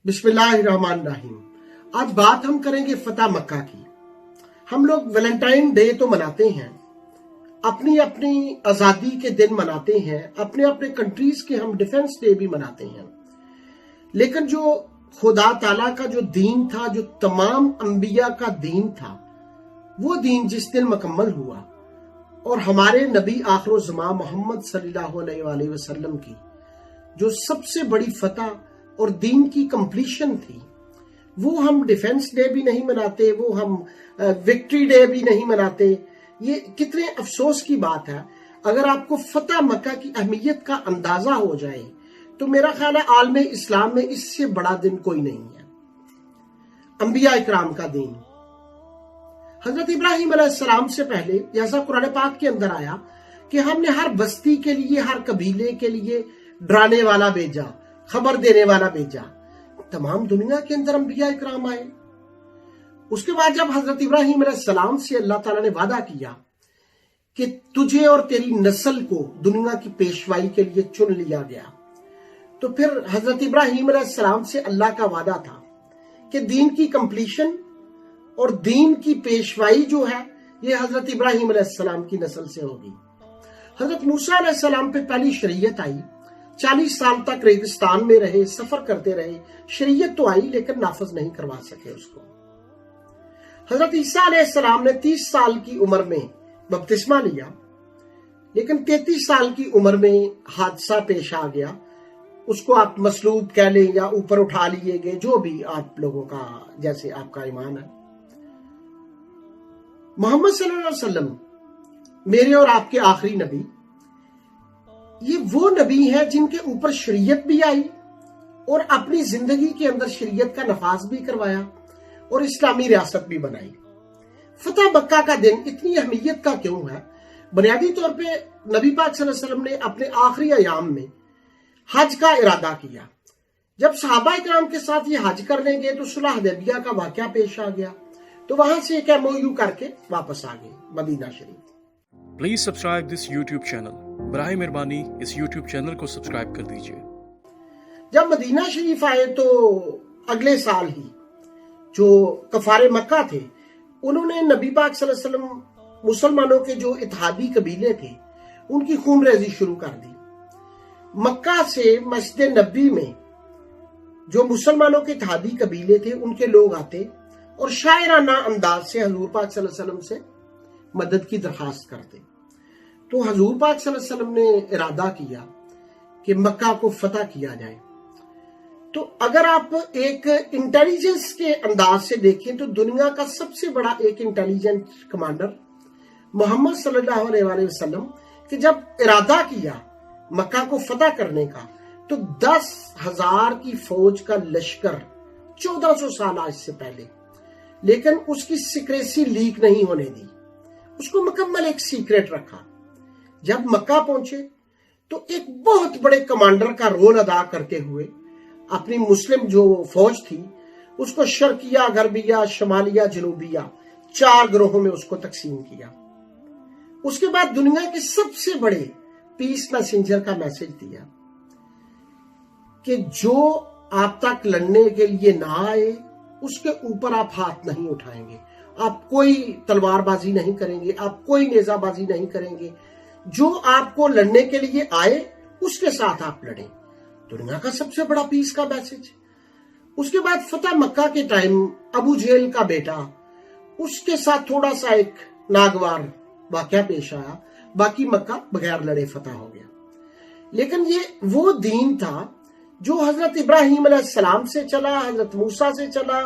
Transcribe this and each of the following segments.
बिस्मिल्लाहिर्रहमानिर्रहीम। आज बात हम करेंगे फतह मक्का की। हम लोग वैलेंटाइन डे तो मनाते हैं, अपनी अपनी आजादी के दिन मनाते हैं, अपने अपने कंट्रीज के हम डिफेंस डे भी मनाते हैं। लेकिन जो खुदा ताला का जो दीन था, जो तमाम अंबिया का दीन था, वो दीन जिस दिन मुकम्मल हुआ और हमारे नबी आखिर ज़मां मोहम्मद सल्लल्लाहु अलैहि वसल्लम की जो सबसे बड़ी फतह और दीन की कंप्लीशन थी, वो हम डिफेंस डे भी नहीं मनाते, वो हम विक्ट्री डे भी नहीं मनाते। ये कितने अफसोस की बात है। अगर आपको फतह मक्का की अहमियत का अंदाजा हो जाए तो मेरा ख्याल है आलमे इस्लाम में इससे बड़ा दिन कोई नहीं है। अंबिया इकराम का दिन, हजरत इब्राहिम अलैहिस्सलाम से पहले जैसा कुरान पाक के अंदर आया कि हमने हर बस्ती के लिए, हर कबीले के लिए डराने वाला भेजा, खबर देने वाला भेजा। तमाम दुनिया के अंदर अंबिया इकराम आए। उसके बाद जब हजरत इब्राहिम अलैहिस्सलाम से अल्लाह ताला ने वादा किया कि तुझे और तेरी नस्ल को दुनिया की पेशवाई के लिए चुन लिया गया, तो फिर हजरत इब्राहिम अलैहिस्सलाम से अल्लाह का वादा था कि दीन की कंप्लीशन और दीन की पेशवाई जो है ये हजरत इब्राहिम अलैहिस्सलाम की नस्ल से होगी। हजरत मूसा अलैहिस्सलाम पे पहली शरीयत आई, 40 साल तक रेगिस्तान में रहे, सफर करते रहे, शरीयत तो आई लेकिन नाफज नहीं करवा सके उसको। हजरत ईसा अलैहिस्सलाम ने 30 साल की उम्र में बपतिस्मा लिया, लेकिन 33 साल की उम्र में हादसा पेश आ गया। उसको आप मसलूब कह लें या ऊपर उठा लिए गए, जो भी आप लोगों का जैसे आपका ईमान है। मोहम्मद सल्लल्लाहु अलैहि वसल्लम मेरे और आपके आखिरी नबी, ये वो नबी है जिनके ऊपर शरीयत भी आई और अपनी जिंदगी के अंदर शरीयत का नफाज भी करवाया और इस्लामी रियासत भी बनाई। फतह मक्का का दिन इतनी अहमियत का क्यों है? बुनियादी तौर पे नबी पाक सल्लल्लाहु अलैहि वसल्लम ने अपने आखिरी अयाम में हज का इरादा किया। जब सहाबा इकराम के साथ ये हज करने गए तो सुलह हुदैबिया का वाकया पेश आ गया, तो वहां से एक MOU करके वापस आ गए मदीना शरीफ। Please subscribe this YouTube channel. बराए मेहरबानी इस YouTube चैनल को सब्सक्राइब कर दीजिए। जब मदीना शरीफ आए तो अगले साल ही जो कफारे मक्का थे, उन्होंने नबी पाक सल्लल्लाहु अलैहि वसल्लम मुसलमानों के जो इत्तेहादी कबीले थे उनकी खून रेजी शुरू कर दी। मक्का से मस्जिद नबी में जो मुसलमानों के इत्तेहादी कबीले थे उनके लोग आते और शायराना अंदाज से हजूर पाक सल्लल्लाहु अलैहि वसल्लम से मदद की दरखास्त करते। तो हजूर पाक सल्लल्लाहु अलैहि वसल्लम ने इरादा किया कि मक्का को फतह किया जाए। तो अगर आप एक इंटेलिजेंस के अंदाज से देखें तो दुनिया का सबसे बड़ा एक इंटेलिजेंट कमांडर मोहम्मद सल्लल्लाहु अलैहि वसल्लम कि जब इरादा किया मक्का को फतह करने का, तो 10,000 की फौज का लश्कर 1400 साल आज से पहले, लेकिन उसकी सीक्रेसी लीक नहीं होने दी, उसको मुकम्मल एक सीक्रेट रखा। जब मक्का पहुंचे तो एक बहुत बड़े कमांडर का रोल अदा करते हुए अपनी मुस्लिम जो फौज थी उसको शर्किया, गरबिया, शमालिया, जनूबिया 4 ग्रोहों में उसको तकसीम किया। उसके बाद दुनिया के सबसे बड़े पीस मैसेंजर का मैसेज दिया कि जो आप तक लड़ने के लिए ना आए उसके ऊपर आप हाथ नहीं उठाएंगे, आप कोई तलवारबाजी नहीं करेंगे, आप कोई नेजाबाजी नहीं करेंगे, जो आपको लड़ने के लिए आए उसके साथ आप लड़ें। दुनिया का सबसे बड़ा पीस का मैसेज। उसके बाद फतह मक्का के टाइम अबू जेल का बेटा, उसके साथ थोड़ा सा एक नागवार वाकया पेश आया, बाकी मक्का बगैर लड़े फतह हो गया। लेकिन ये वो दीन था जो हजरत इब्राहिम अलैहिस्सलाम से चला, हजरत मूसा से चला,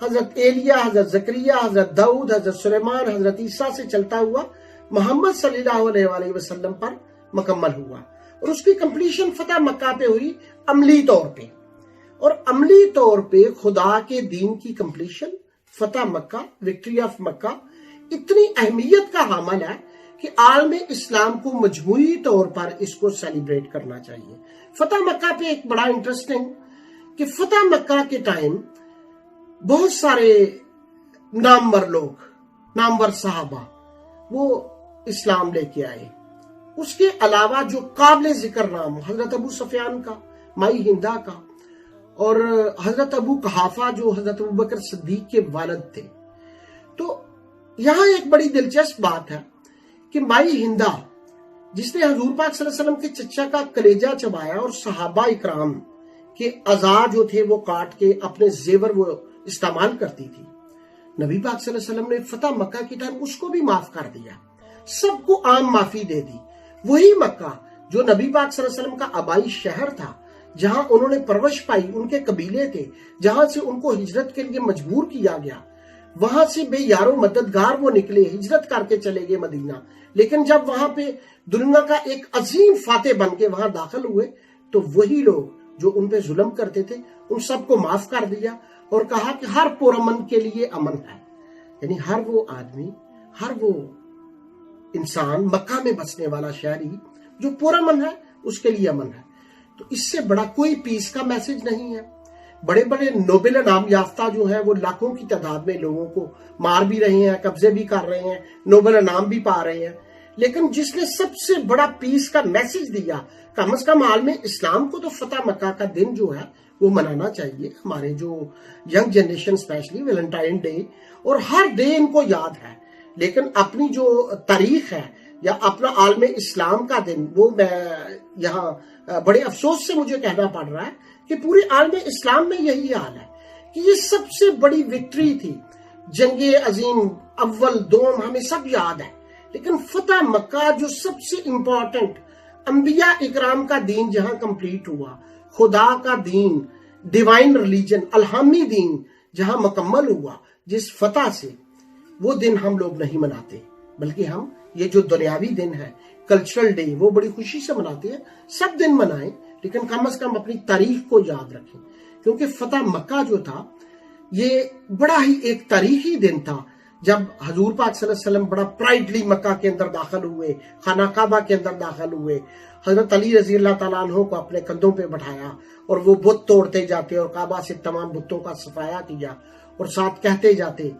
हजरत एलिया, हजरत जकरिया, हजरत दाऊद, हजरत सुलेमान, हजरत ईसा से चलता हुआ मोहम्मद सल्लल्लाहु अलैहि वसल्लम पर मुकम्मल हुआ और उसकी कंप्लीशन फतह मक्का पे हुई अमली तौर पे। और अमली तौर पे खुदा के दीन की कंप्लीशन फतह मक्का, विक्ट्री ऑफ मक्का इतनी अहमियत का हामिल है कि आलमे इस्लाम को मजमूई तौर पर इसको सेलिब्रेट करना चाहिए। फतह मक्का पे एक बड़ा इंटरेस्टिंग कि फतह मक्का के टाइम बहुत सारे नामवर लोग, नामवर साहबा वो इस्लाम लेके आए। उसके अलावा जो काबिल जिक्र नाम हजरत अबू सुफियान का, माई हिंदा का اور حضرت ابو قحافہ جو حضرت ابوبکر صدیق کے والد تھے. تو یہاں ایک بڑی دلچسپ بات ہے کہ مائی ہندہ جس نے حضور پاک صلی اللہ علیہ وسلم کے چچا کا کلیجہ چبایا اور صحابہ اکرام کے اعضاء جو تھے وہ کاٹ کے اپنے زیور وہ استعمال کرتی تھی، نبی پاک صلی اللہ علیہ وسلم نے فتح مکہ کی ٹائم اس کو بھی معاف کر دیا، سب کو عام معافی دے دی. وہی مکہ جو نبی پاک صلی اللہ علیہ وسلم کا آبائی شہر تھا، جہاں انہوں نے پرورش پائی، ان کے قبیلے تھے، جہاں سے ان کو ہجرت کے لیے مجبور کیا گیا، وہاں سے بے یار و مددگار وہ نکلے، ہجرت کر کے چلے گئے مدینہ. لیکن جب وہاں پہ دنیا کا ایک عظیم فاتح بن کے وہاں داخل ہوئے تو وہی لوگ جو ان پہ ظلم کرتے تھے ان سب کو معاف کر دیا اور کہا کہ ہر پرامن کے لیے امن ہے. یعنی ہر وہ آدمی، ہر وہ انسان، مکہ میں بسنے والا شہری جو پرامن ہے اس کے لیے امن ہے. تو اس سے بڑا کوئی پیس کا میسج نہیں ہے. بڑے بڑے نوبل انعام یافتہ جو ہیں وہ لاکھوں کی تعداد میں لوگوں کو مار بھی رہے ہیں، قبضے بھی کر رہے ہیں، نوبل انعام بھی پا رہے ہیں. لیکن جس نے سب سے بڑا پیس کا میسج دیا، کم از کم عالم اسلام کو تو فتح مکہ کا دن جو ہے وہ منانا چاہیے. ہمارے جو young generation specially Valentine day اور ہر ڈے ان کو یاد ہے، لیکن اپنی جو تاریخ ہے یا اپنا عالم اسلام کا دن، وہ میں یہاں بڑے افسوس سے مجھے کہنا پڑ رہا ہے کہ پورے عالم اسلام میں یہی حال ہے کہ یہ سب سے بڑی وکٹری تھی. جنگ عظیم اول دوم ہمیں سب یاد ہے، لیکن فتح مکہ جو سب سے امپورٹنٹ انبیاء اکرام کا دین جہاں کمپلیٹ ہوا، خدا کا دین، ڈیوائن ریلیجن، الہامی دین جہاں مکمل ہوا، جس فتح سے، وہ دن ہم لوگ نہیں مناتے، بلکہ ہم یہ جو دنیاوی دن ہے، کلچرل ڈے، وہ بڑی خوشی سے مناتے ہیں. سب دن منائیں لیکن کم از کم اپنی تاریخ کو یاد رکھیں، کیونکہ فتح مکہ جو تھا یہ بڑا ہی ایک تاریخی دن تھا جب حضور پاک صلی اللہ علیہ وسلم بڑا پرائڈلی مکہ کے اندر داخل ہوئے، خانہ کعبہ کے اندر داخل ہوئے، حضرت علی رضی اللہ تعالیٰ عنہ کو اپنے کندھوں پہ بٹھایا اور وہ بت توڑتے جاتے اور کعبہ سے تمام بتوں کا صفایا کیا اور ساتھ کہتے جاتے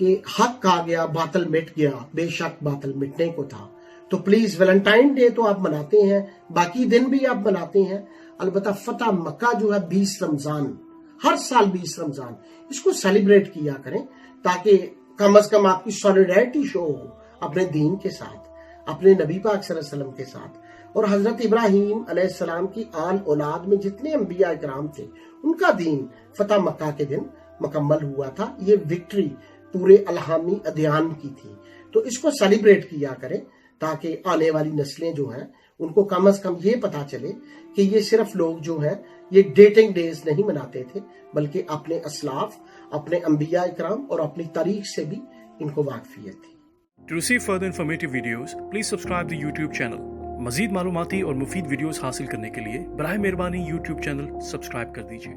کہ حق آ گیا، باطل مٹ گیا، بے شک باطل مٹنے کو تھا. تو پلیز ویلنٹائن ڈے تو آپ مناتے ہیں، باقی دن بھی آپ مناتے ہیں، البتہ فتح مکہ جو ہے 20 رمضان، ہر سال 20 رمضان، اس کو سیلیبریٹ کیا کریں تاکہ کم از کم آپ کی سولیڈیرٹی شو ہو اپنے دین کے ساتھ، اپنے نبی پاک صلی اللہ علیہ وسلم کے ساتھ. اور حضرت ابراہیم علیہ السلام کی آل اولاد میں جتنے انبیاء اکرام تھے ان کا دین فتح مکہ کے دن مکمل ہوا تھا. یہ وکٹری پورے الہامی ادیان کی تھی. تو اس کو سیلیبریٹ کیا کریں تاکہ آنے والی نسلیں جو ہیں ان کو کم از کم یہ پتا چلے کہ یہ صرف لوگ جو ہیں یہ ڈیٹنگ ڈیز نہیں مناتے تھے، بلکہ اپنے اسلاف، اپنے انبیاء اکرام اور اپنی تاریخ سے بھی ان کو واقفیت تھی. To receive further informative videos, please subscribe the YouTube channel. مزید معلوماتی اور مفید ویڈیوز حاصل کرنے کے لیے براہ مہربانی YouTube چینل سبسکرائب کر دیجیے.